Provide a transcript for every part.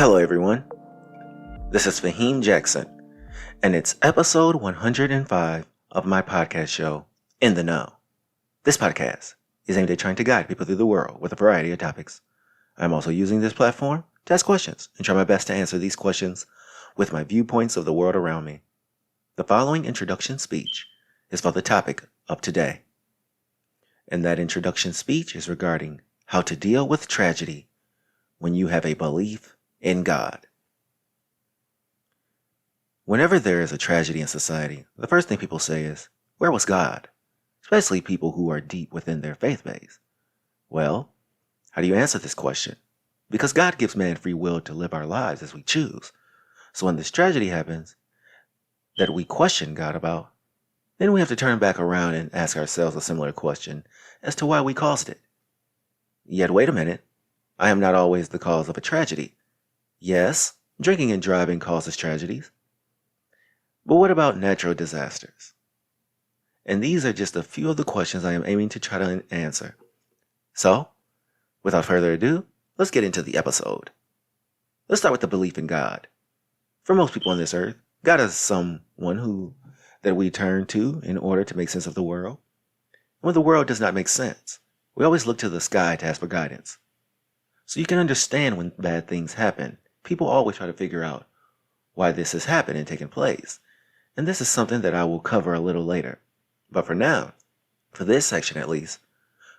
Hello, everyone. This is Faheem Jackson, and it's episode 105 of my podcast show, In the Know. This podcast is aimed at trying to guide people through the world with a variety of topics. I'm also using this platform to ask questions and try my best to answer these questions with my viewpoints of the world around me. The following introduction speech is for the topic of today. And that introduction speech is regarding how to deal with tragedy when you have a belief in God. Whenever there is a tragedy in society, the first thing people say is, where was God? Especially people who are deep within their faith base. Well, how do you answer this question? Because God gives man free will to live our lives as we choose. So when this tragedy happens that we question God about, then we have to turn back around and ask ourselves a similar question as to why we caused it. Yet wait a minute, I am not always the cause of a tragedy. Yes, drinking and driving causes tragedies. But what about natural disasters? And these are just a few of the questions I am aiming to try to answer. So, without further ado, let's get into the episode. Let's start with the belief in God. For most people on this earth, God is someone that we turn to in order to make sense of the world. When the world does not make sense, we always look to the sky to ask for guidance. So you can understand when bad things happen. People always try to figure out why this has happened and taken place. And this is something that I will cover a little later. But for now, for this section at least,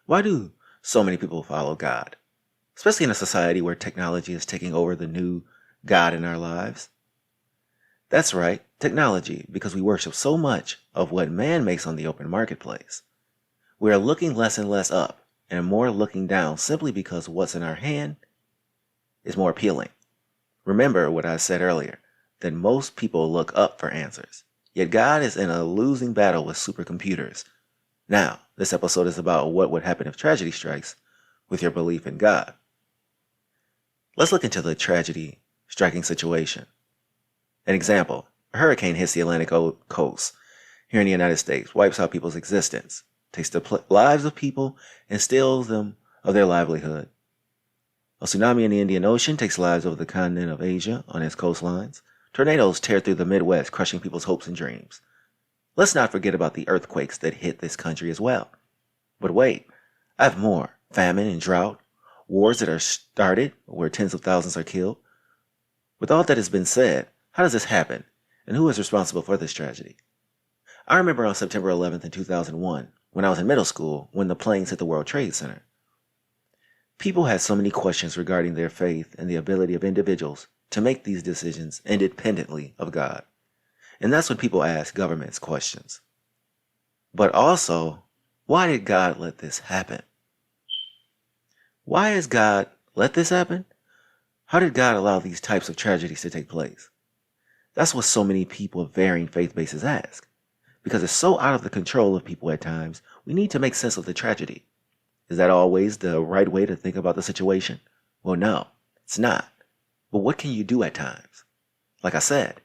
why do so many people follow God? Especially in a society where technology is taking over the new God in our lives. That's right, technology, because we worship so much of what man makes on the open marketplace. We are looking less and less up and more looking down simply because what's in our hand is more appealing. Remember what I said earlier, that most people look up for answers. Yet God is in a losing battle with supercomputers. Now, this episode is about what would happen if tragedy strikes with your belief in God. Let's look into the tragedy striking situation. An example, a hurricane hits the Atlantic coast here in the United States, wipes out people's existence, takes the lives of people and steals them of their livelihood. A tsunami in the Indian Ocean takes lives of the continent of Asia on its coastlines. Tornadoes tear through the Midwest, crushing people's hopes and dreams. Let's not forget about the earthquakes that hit this country as well. But wait, I have more. Famine and drought, wars that are started where tens of thousands are killed. With all that has been said, how does this happen? And who is responsible for this tragedy? I remember on September 11th in 2001, when I was in middle school, when the planes hit the World Trade Center. People had so many questions regarding their faith and the ability of individuals to make these decisions independently of God. And that's when people ask governments questions. But also, why did God let this happen? Why has God let this happen? How did God allow these types of tragedies to take place? That's what so many people of varying faith bases ask. Because it's so out of the control of people at times, we need to make sense of the tragedy. Is that always the right way to think about the situation? Well, no, it's not. But what can you do at times? Like I said,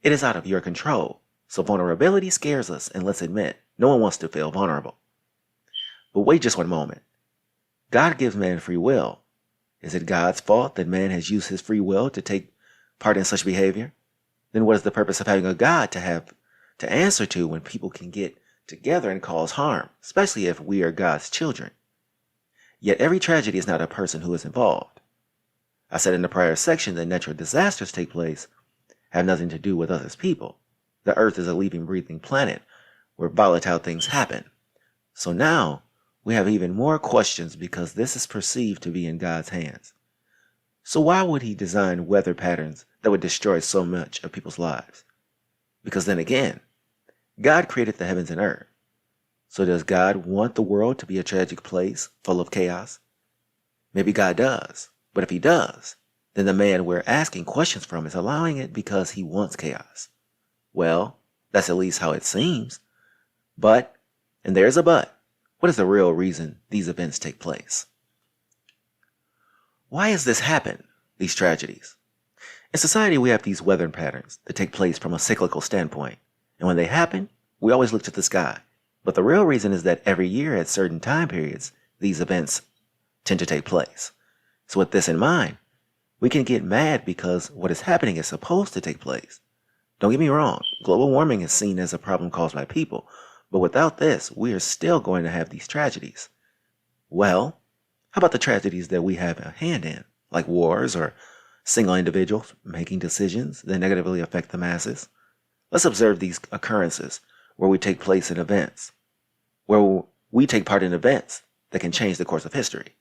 it is out of your control. So vulnerability scares us, and let's admit, no one wants to feel vulnerable. But wait just one moment. God gives man free will. Is it God's fault that man has used his free will to take part in such behavior? Then what is the purpose of having a God to answer to when people can get together and cause harm, especially if we are God's children? Yet every tragedy is not a person who is involved. I said in the prior section that natural disasters take place have nothing to do with us as people. The earth is a living, breathing planet where volatile things happen. So now we have even more questions because this is perceived to be in God's hands. So why would he design weather patterns that would destroy so much of people's lives? Because then again, God created the heavens and earth. So does God want the world to be a tragic place full of chaos? Maybe God does. But if he does, then the man we're asking questions from is allowing it because he wants chaos. Well, that's at least how it seems. But, and there's a but, what is the real reason these events take place? Why has this happened, these tragedies? In society, we have these weather patterns that take place from a cyclical standpoint. And when they happen, we always look to the sky. But the real reason is that every year at certain time periods, these events tend to take place. So with this in mind, We can get mad because what is happening is supposed to take place. Don't get me wrong, global warming is seen as a problem caused by people, but without this, we are still going to have these tragedies. Well, how about the tragedies that we have a hand in, like wars or single individuals making decisions that negatively affect the masses? Let's observe these occurrences where we take place in events, where we take part in events that can change the course of history.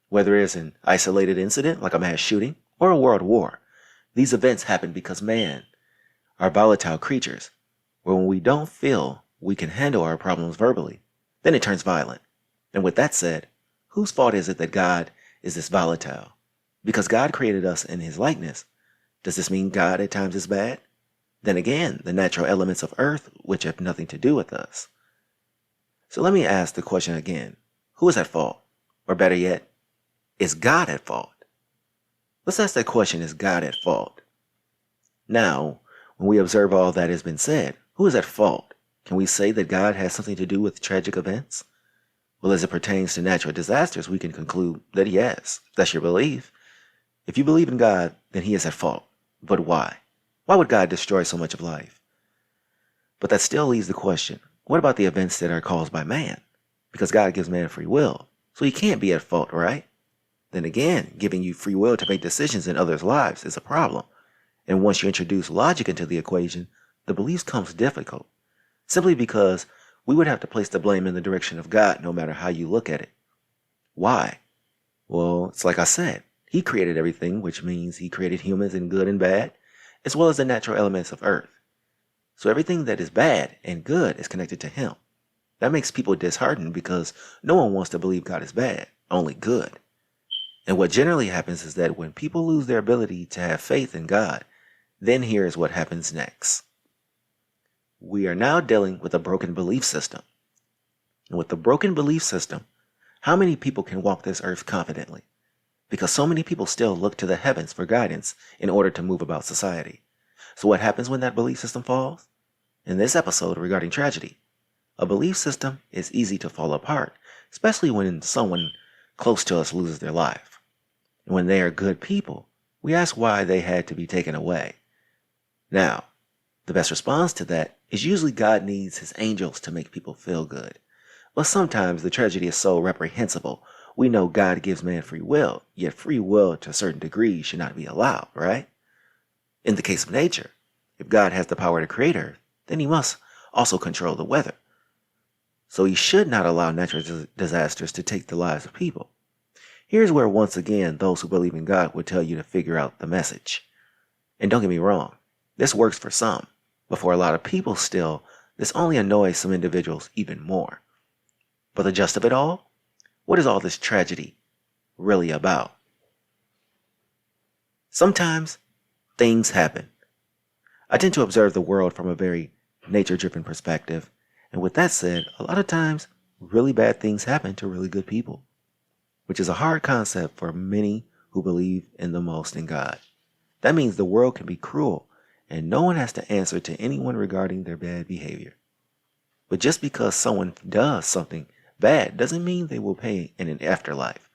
Whether it's an isolated incident like a mass shooting or a world war, these events happen because man are volatile creatures, where when we don't feel we can handle our problems verbally, then it turns violent. And with that said, whose fault is it that God is this volatile? Because God created us in his likeness. Does this mean God at times is bad? Then again, the natural elements of earth, which have nothing to do with us. So let me ask the question again. Who is at fault? Or better yet, is God at fault? Let's ask that question, is God at fault? Now, when we observe all that has been said, who is at fault? Can we say that God has something to do with tragic events? Well, as it pertains to natural disasters, we can conclude that yes, if that's your belief. If you believe in God, then he is at fault. But why? Why would God destroy so much of life? But that still leaves the question, what about the events that are caused by man? Because God gives man free will, so he can't be at fault, right? Then again, giving you free will to make decisions in others' lives is a problem. And once you introduce logic into the equation, the beliefs comes difficult. Simply because we would have to place the blame in the direction of God no matter how you look at it. Why? Well, it's like I said, he created everything, which means he created humans in good and bad, as well as the natural elements of earth. So everything that is bad and good is connected to him. That makes people disheartened because no one wants to believe God is bad, only good. And what generally happens is that when people lose their ability to have faith in God, then here's what happens next. We are now dealing with a broken belief system. And with the broken belief system, how many people can walk this earth confidently? Because so many people still look to the heavens for guidance in order to move about society. So what happens when that belief system falls? In this episode regarding tragedy, a belief system is easy to fall apart, especially when someone close to us loses their life. And when they are good people, we ask why they had to be taken away. Now, the best response to that is usually God needs his angels to make people feel good. But sometimes the tragedy is so reprehensible, we know God gives man free will, yet free will to a certain degree should not be allowed, right? In the case of nature, if God has the power to create earth, then he must also control the weather. So he should not allow natural disasters to take the lives of people. Here's where once again those who believe in God would tell you to figure out the message. And don't get me wrong, this works for some, but for a lot of people still, this only annoys some individuals even more. But the gist of it all? What is all this tragedy really about? Sometimes things happen. I tend to observe the world from a very nature-driven perspective, and with that said, a lot of times really bad things happen to really good people, which is a hard concept for many who believe in the most in God. That means the world can be cruel, and no one has to answer to anyone regarding their bad behavior. But just because someone does something bad doesn't mean they will pay in an afterlife.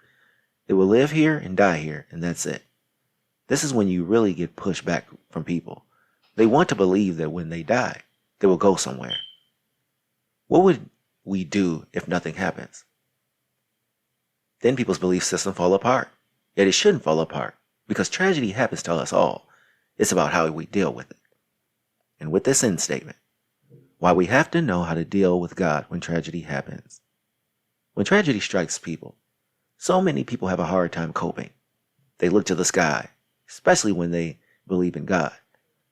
They will live here and die here, and that's it. This is when you really get pushed back from people. They want to believe that when they die, they will go somewhere. What would we do if nothing happens? Then people's belief system fall apart. Yet it shouldn't fall apart, because tragedy happens to us all. It's about how we deal with it. And with this end statement, why we have to know how to deal with God when tragedy happens. When tragedy strikes people, so many people have a hard time coping. They look to the sky, especially when they believe in God,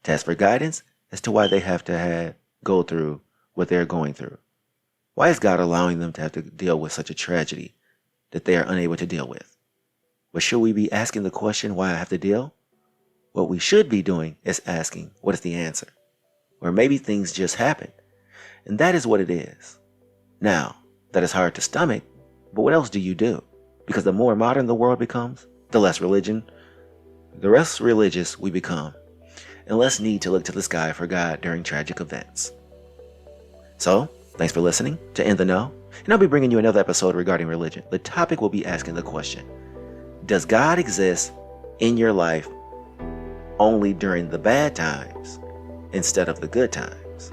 to ask for guidance as to why they have to go through what they're going through. Why is God allowing them to have to deal with such a tragedy that they are unable to deal with? But should we be asking the question why I have to deal? What we should be doing is asking, what is the answer? Or maybe things just happen. And that is what it is. Now, that is hard to stomach, but what else do you do? Because the more modern the world becomes, the less religious we become, and less need to look to the sky for God during tragic events. So, thanks for listening to In the Know, and I'll be bringing you another episode regarding religion. The topic will be asking the question, does God exist in your life only during the bad times instead of the good times.